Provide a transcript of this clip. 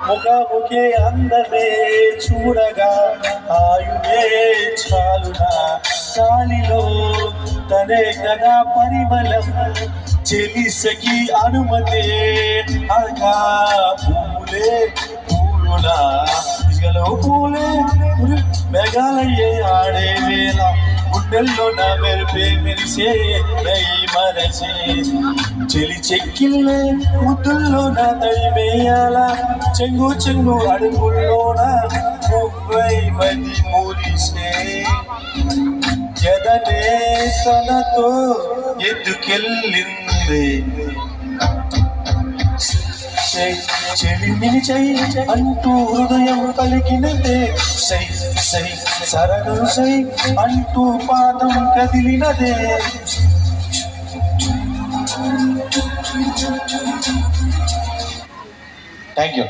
ముఖముఖే అందమే చూడగా ఆయువే చాలునా గాలిలో తనే కదా పరిమళం చెలిసకి అనుమతే అగా పూలే పూలులా పూలే మెగాలయ్యే ఆడే వేళ గుండెల్లో నా మెరిపే మెరిసే నై మరసే చెలి చెక్కిల్లే ముద్దుల్లో నా తడిమేయాల చెంగు చెంగు అడుగుల్లోన మువ్వై మది మూలిసే ఎదనే తనతో ఎత్తుకెళ్ళింది చెలిమిని చై అంటూ హృదయం పలికినదే సై సై సరగం సై అంటూ పాదం కదిలినదే థ్యాంక్ యూ